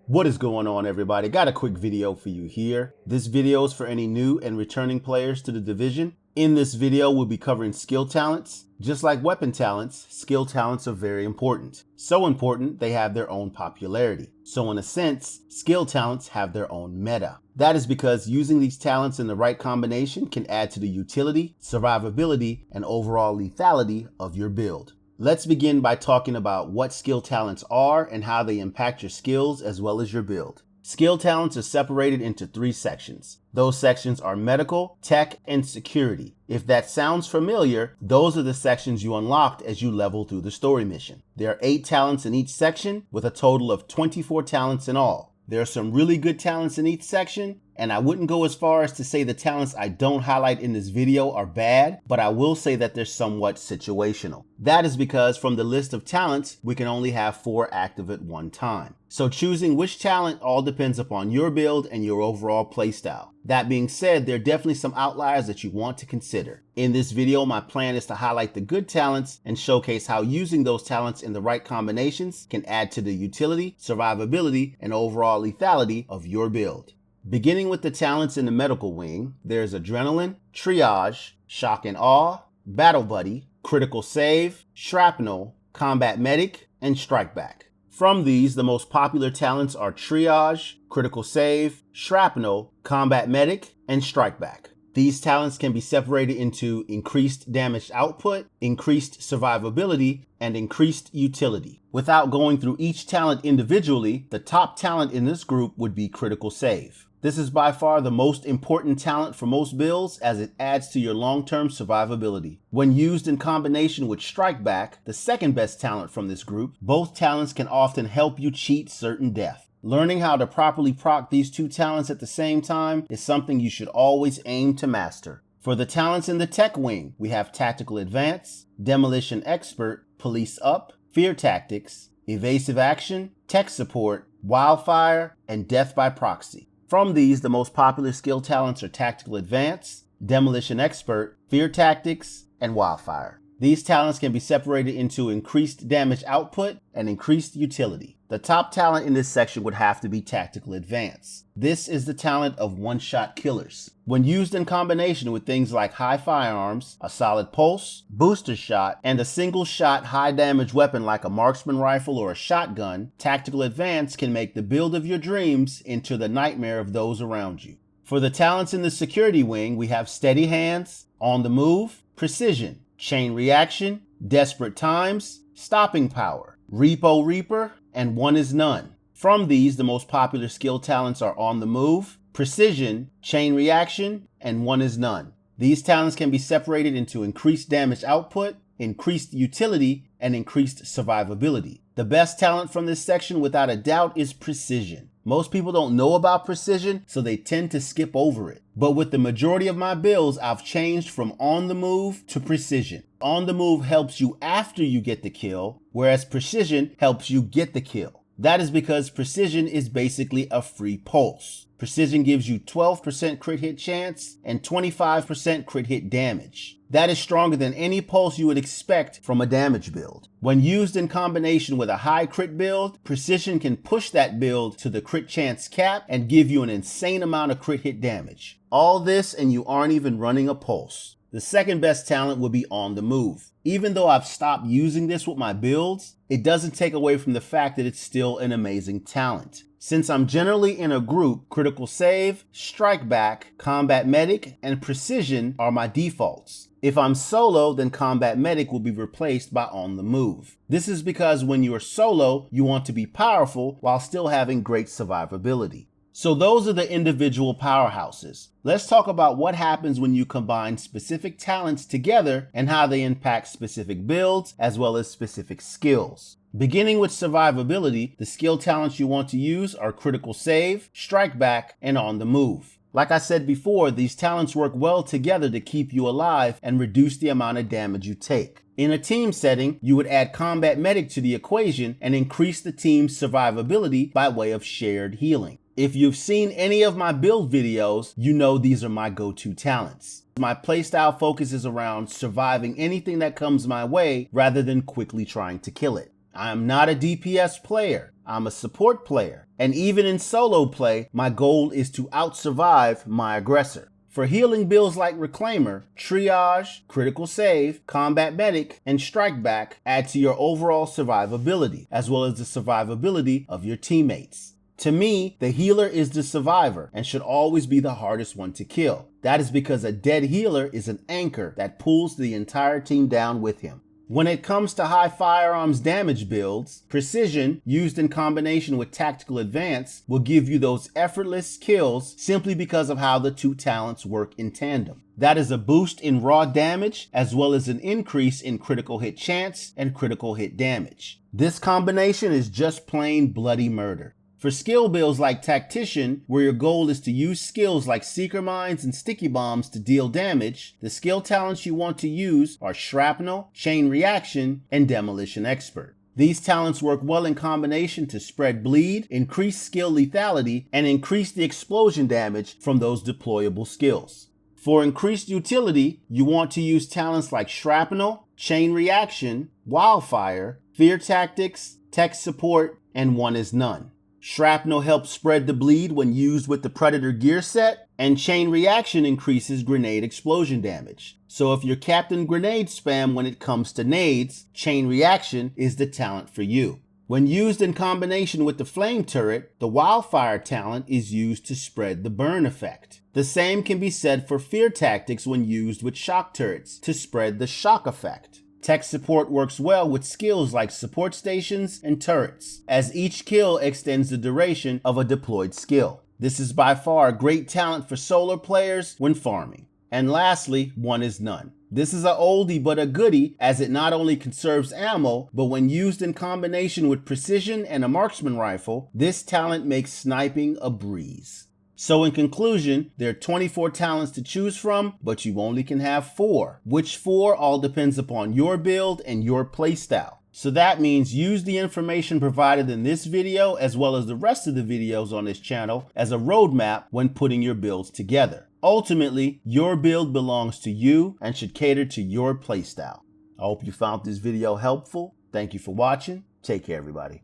What is going on, everybody? Got a quick video for you here. This video is for any new and returning players to the division. In this video, we'll be covering skill talents. Just like weapon talents, skill talents are very important. So important, they have their own popularity. So in a sense, skill talents have their own meta. That is because using these talents in the right combination can add to the utility, survivability, and overall lethality of your build. Let's begin by talking about what skill talents are and how they impact your skills as well as your build. Skill talents are separated into three sections. Those sections are medical, tech, and security. If that sounds familiar, those are the sections you unlocked as you level through the story mission. There are 8 talents in each section with a total of 24 talents in all. There are some really good talents in each section, and I wouldn't go as far as to say the talents I don't highlight in this video are bad, but I will say that they're somewhat situational. That is because from the list of talents, we can only have 4 active at one time. So choosing which talent all depends upon your build and your overall playstyle. That being said, there are definitely some outliers that you want to consider. In this video, my plan is to highlight the good talents and showcase how using those talents in the right combinations can add to the utility, survivability, and overall lethality of your build. Beginning with the talents in the medical wing, there's Adrenaline, Triage, Shock and Awe, Battle Buddy, Critical Save, Shrapnel, Combat Medic, and Strike Back. From these, the most popular talents are Triage, Critical Save, Shrapnel, Combat Medic, and Strike Back. These talents can be separated into increased damage output, increased survivability, and increased utility. Without going through each talent individually, the top talent in this group would be Critical Save. This is by far the most important talent for most builds as it adds to your long-term survivability. When used in combination with Strike Back, the second best talent from this group, both talents can often help you cheat certain death. Learning how to properly proc these two talents at the same time is something you should always aim to master. For the talents in the tech wing, we have Tactical Advance, Demolition Expert, Police Up, Fear Tactics, Evasive Action, Tech Support, Wildfire, and Death by Proxy. From these, the most popular skill talents are Tactical Advance, Demolition Expert, Fear Tactics, and Wildfire. These talents can be separated into increased damage output and increased utility. The top talent in this section would have to be Tactical Advance. This is the talent of one-shot killers. When used in combination with things like high firearms, a solid pulse, booster shot, and a single-shot high-damage weapon like a marksman rifle or a shotgun, Tactical Advance can make the build of your dreams into the nightmare of those around you. For the talents in the security wing, we have Steady Hands, On the Move, Precision, Chain Reaction, Desperate Times, Stopping Power, Repo Reaper, and One is None. From these, the most popular skill talents are On the Move, Precision, Chain Reaction, and One is None. These talents can be separated into increased damage output, increased utility, and increased survivability. The best talent from this section without a doubt is Precision. Most people don't know about Precision, so they tend to skip over it. But with the majority of my builds, I've changed from On the Move to Precision. On the Move helps you after you get the kill, whereas Precision helps you get the kill. That is because Precision is basically a free pulse. Precision gives you 12% crit hit chance and 25% crit hit damage. That is stronger than any pulse you would expect from a damage build. When used in combination with a high crit build, Precision can push that build to the crit chance cap and give you an insane amount of crit hit damage. All this and you aren't even running a pulse. The second best talent would be On the Move. Even though I've stopped using this with my builds, it doesn't take away from the fact that it's still an amazing talent. Since I'm generally in a group, Critical Save, Strike Back, Combat Medic, and Precision are my defaults. If I'm solo, then Combat Medic will be replaced by On the Move. This is because when you're solo, you want to be powerful while still having great survivability. So those are the individual powerhouses. Let's talk about what happens when you combine specific talents together and how they impact specific builds as well as specific skills. Beginning with survivability, the skill talents you want to use are Critical Save, Strike Back, and On the Move. Like I said before, these talents work well together to keep you alive and reduce the amount of damage you take. In a team setting, you would add Combat Medic to the equation and increase the team's survivability by way of shared healing. If you've seen any of my build videos, you know these are my go-to talents. My playstyle focuses around surviving anything that comes my way rather than quickly trying to kill it. I am not a DPS player. I'm a support player, and even in solo play, my goal is to out-survive my aggressor. For healing builds like Reclaimer, Triage, Critical Save, Combat Medic, and Strike Back add to your overall survivability, as well as the survivability of your teammates. To me, the healer is the survivor and should always be the hardest one to kill. That is because a dead healer is an anchor that pulls the entire team down with him. When it comes to high firearms damage builds, Precision, used in combination with Tactical Advance, will give you those effortless kills simply because of how the two talents work in tandem. That is a boost in raw damage as well as an increase in critical hit chance and critical hit damage. This combination is just plain bloody murder. For skill builds like Tactician, where your goal is to use skills like Seeker Mines and Sticky Bombs to deal damage, the skill talents you want to use are Shrapnel, Chain Reaction, and Demolition Expert. These talents work well in combination to spread bleed, increase skill lethality, and increase the explosion damage from those deployable skills. For increased utility, you want to use talents like Shrapnel, Chain Reaction, Wildfire, Fear Tactics, Tech Support, and One is None. Shrapnel helps spread the bleed when used with the Predator gear set, and Chain Reaction increases grenade explosion damage. So if you're Captain Grenade spam when it comes to nades, Chain Reaction is the talent for you. When used in combination with the Flame Turret, the Wildfire talent is used to spread the burn effect. The same can be said for Fear Tactics when used with Shock Turrets to spread the shock effect. Tech Support works well with skills like Support Stations and Turrets, as each kill extends the duration of a deployed skill. This is by far a great talent for solo players when farming. And lastly, One is None. This is a oldie but a goodie, as it not only conserves ammo, but when used in combination with Precision and a marksman rifle, this talent makes sniping a breeze. So in conclusion, there are 24 talents to choose from, but you only can have 4. Which 4 all depends upon your build and your playstyle. So that means use the information provided in this video as well as the rest of the videos on this channel as a roadmap when putting your builds together. Ultimately, your build belongs to you and should cater to your playstyle. I hope you found this video helpful. Thank you for watching. Take care, everybody.